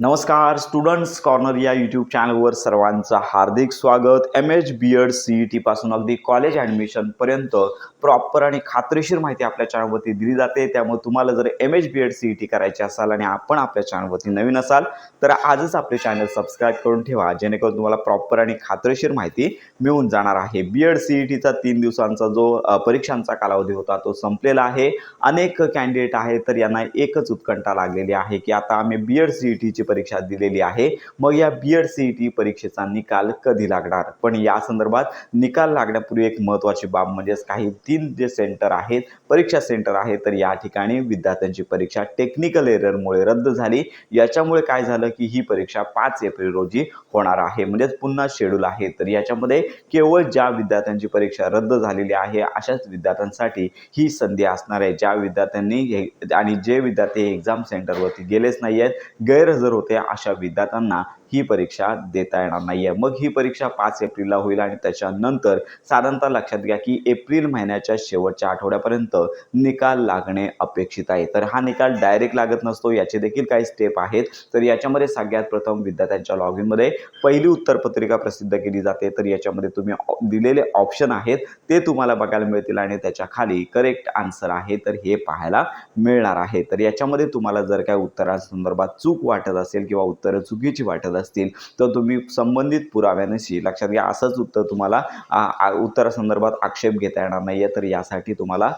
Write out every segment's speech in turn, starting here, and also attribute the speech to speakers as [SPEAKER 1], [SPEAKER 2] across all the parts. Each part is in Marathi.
[SPEAKER 1] नमस्कार स्टुडंट्स कॉर्नर या यूट्यूब चॅनलवर सर्वांचं हार्दिक स्वागत। MH CET पासून अगदी कॉलेज ॲडमिशनपर्यंत प्रॉपर आणि खात्रीशीर माहिती आपल्या चॅनलवरती दिली जाते। त्यामुळे तुम्हाला जर MH CET करायची असाल आणि आपण आपल्या चॅनलवरती नवीन असाल तर आजच आपले चॅनल सबस्क्राईब करून ठेवा, जेणेकरून तुम्हाला प्रॉपर आणि खात्रीशीर माहिती मिळून जाणार आहे। CETचा 3 दिवसांचा जो परीक्षांचा कालावधी होता तो संपलेला आहे। अनेक कॅन्डिडेट आहेत तर यांना एकच उत्कंठा लागलेली आहे की आता आम्ही CETची परीक्षा दिलेली आहे, मग या CET परीक्षेचा निकाल कधी लागणार। पण या संदर्भात निकाल लागण्यापूर्वी एक महत्त्वाची बाब म्हणजे काही 3 जे सेंटर आहेत, परीक्षा सेंटर आहेत, तर या ठिकाणी विद्यार्थ्यांची परीक्षा टेक्निकल एररमुळे रद्द झाली। याच्यामुळे काय झालं की ही परीक्षा 5 एप्रिल रोजी होणार आहे, म्हणजे पुन्हा शेड्यूल आहे। तर याच्यामध्ये केवळ ज्या विद्यार्थ्यांची परीक्षा रद्द झालेली आहे अशाच विद्यार्थ्यांसाठी ही संधी असणार आहे। ज्या विद्यार्थ्यांनी आणि जे विद्यार्थी एक्झाम सेंटरवरती गेलेच नाही आहेत, गैरहजर होते, अशा विद्यार्थ्यांना ही परीक्षा देता येणार नाही आहे। मग ही परीक्षा 5 एप्रिलला होईल आणि त्याच्यानंतर साधारणतः लक्षात घ्या की एप्रिल महिन्याच्या शेवटच्या आठवड्यापर्यंत निकाल लागणे अपेक्षित आहे। तर हा निकाल डायरेक्ट लागत नसतो, याचे देखील काही स्टेप आहेत। तर याच्यामध्ये सगळ्यात प्रथम विद्यार्थ्यांच्या लॉगिनमध्ये पहिली उत्तरपत्रिका प्रसिद्ध केली जाते। तर याच्यामध्ये तुम्ही दिलेले ऑप्शन आहेत ते तुम्हाला बघायला मिळतील आणि त्याच्या खाली करेक्ट आन्सर आहे तर हे पाहायला मिळणार आहे। तर याच्यामध्ये तुम्हाला जर काही उत्तरांसंदर्भात चूक वाटत असेल किंवा उत्तरं चुकीची वाटत असतील तर तुम्ही संबंधित पुराव्यानिशी लक्षात घ्या, असंच उत्तर तुम्हाला उत्तरासंदर्भात आक्षेप घेता येणार नाही आहे। तर यासाठी तुम्हाला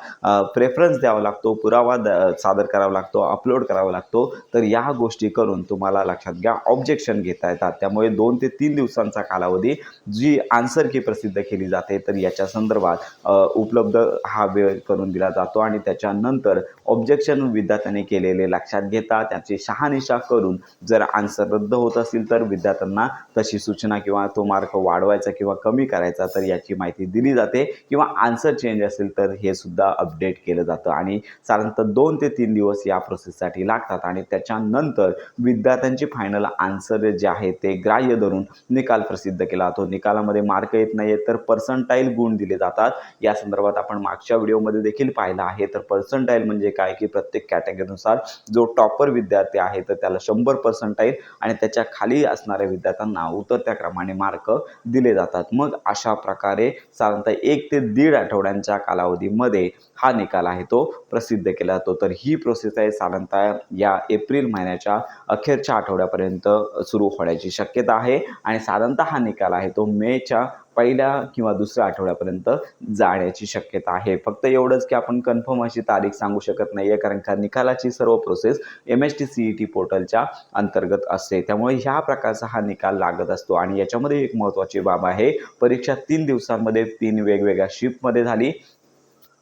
[SPEAKER 1] प्रेफरन्स द्यावा लागतो, पुरावा सादर करावा लागतो, अपलोड करावा लागतो। तर या गोष्टी करून तुम्हाला लक्षात घ्या ऑब्जेक्शन घेता येतात। त्यामुळे 2 ते 3 दिवसांचा कालावधी जी आन्सर की प्रसिद्ध केली जाते तर याच्या संदर्भात उपलब्ध हा वेळ करून दिला जातो आणि त्याच्यानंतर ऑब्जेक्शन विद्यार्थ्यांनी केलेले लक्षात घेता त्याची शहानिशा करून जर आन्सर रद्द होत असेल तर विद्यार्थ्यांना तशी सूचना किंवा तो मार्क वाढवायचा किंवा कमी करायचा तर याची माहिती दिली जाते, किंवा आन्सर चेंज असेल तर हे सुद्धा अपडेट केलं जातं। आणि साधारणतः 2 ते 3 दिवस या प्रोसेससाठी लागतात आणि त्याच्यानंतर विद्यार्थ्यांची फायनल आन्सर जे आहे ते ग्राह्य धरून निकाल प्रसिद्ध केला जातो। निकालामध्ये मार्क येत नाहीये तर पर्सेंटाईल गुण दिले जातात। या संदर्भात आपण मागच्या व्हिडिओमध्ये देखील पाहिलं आहे। तर पर्सेंटाईल म्हणजे काय की प्रत्येक कॅटेगरीनुसार जो टॉपर विद्यार्थी आहे तर त्याला 100 पर्सेंटाईल आणि त्याच्या खाली असणाऱ्या विद्यार्थ्यांना उतरत्या क्रमाने मार्क दिले जातात। मग अशा प्रकारे साधारणतः 1 ते 1.5 आठवड्यांच्या कालावधीमध्ये हा निकाल आहे तो प्रसिद्ध केला जातो। तर ही प्रोसेस आहे साधारणतः या एप्रिल महिन्याच्या अखेरच्या आठवड्यापर्यंत सुरू होण्याची शक्यता आहे आणि साधारणतः हा निकाल आहे तो मेच्या पहिल्या किंवा दुसऱ्या आठवड्यापर्यंत जाण्याची शक्यता आहे। फक्त एवढंच की आपण कन्फर्म अशी तारीख सांगू शकत नाहीये, कारण का निकालाची सर्व प्रोसेस MHT CET पोर्टलच्या अंतर्गत असते। त्यामुळे ह्या प्रकारचा हा निकाल लागत असतो आणि याच्यामध्ये एक महत्त्वाची बाब आहे, परीक्षा 3 दिवसांमध्ये 3 वेगवेगळ्या शिफ्टमध्ये झाली।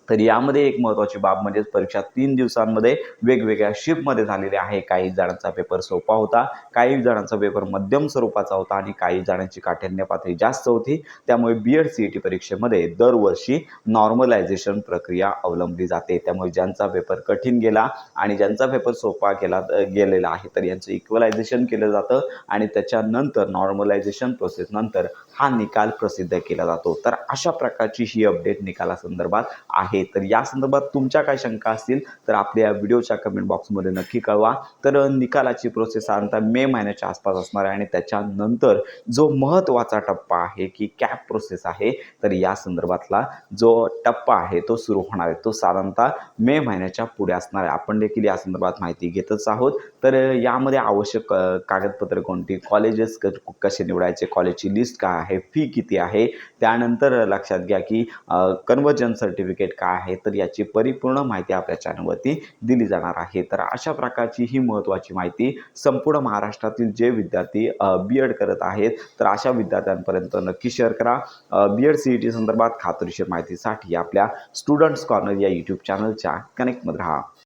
[SPEAKER 1] तर यामध्ये एक महत्त्वाची बाब म्हणजे परीक्षा 3 दिवसांमध्ये वेगवेगळ्या शिफ्टमध्ये झालेली आहे। काही जणांचा पेपर सोपा होता, काही जणांचा पेपर मध्यम स्वरूपाचा होता आणि काही जणांची काठिण्य पातळी जास्त होती। त्यामुळे CET परीक्षेमध्ये दरवर्षी नॉर्मलायझेशन प्रक्रिया अवलंबली जाते। त्यामुळे ज्यांचा पेपर कठीण गेला आणि ज्यांचा पेपर सोपा गेलेला आहे तर यांचं इक्वलायझेशन केलं जातं आणि त्याच्यानंतर नॉर्मलायझेशन प्रोसेस नंतर हा निकाल प्रसिद्ध केला जातो। तर अशा प्रकारची ही अपडेट निकालासंदर्भात आहे। तर या संदर्भात तुमच्या काय शंका असतील तर आपल्या व्हिडिओच्या कमेंट बॉक्समध्ये नक्की कळवा। तर निकालाची प्रोसेस साधारणतः मे महिन्याच्या आसपास असणार आहे आणि त्याच्यानंतर जो महत्त्वाचा टप्पा आहे की कॅप प्रोसेस आहे, तर या संदर्भातला जो टप्पा आहे तो सुरू होणार आहे तो साधारणतः मे महिन्याच्या पुढे असणार आहे। आपण देखील या संदर्भात माहिती घेतच आहोत। तर यामध्ये आवश्यक कागदपत्र कोणती, कॉलेजेस कसे निवडायचे, कॉलेजची लिस्ट काय आहे, फी किती आहे, त्यानंतर लक्षात घ्या की कन्वर्जन सर्टिफिकेट काय आहे, तर याची परिपूर्ण माहिती आपल्या चॅनलवरती दिली जाणार आहे। तर अशा प्रकारची ही महत्त्वाची माहिती संपूर्ण महाराष्ट्रातील जे विद्यार्थी BEd करत आहेत तर अशा विद्यार्थ्यांपर्यंत नक्की शेअर करा। CET संदर्भात खात्रीशीर माहितीसाठी आपल्या स्टुडंट्स कॉर्नर या यूट्यूब चॅनलच्या कनेक्टमध्ये राहा।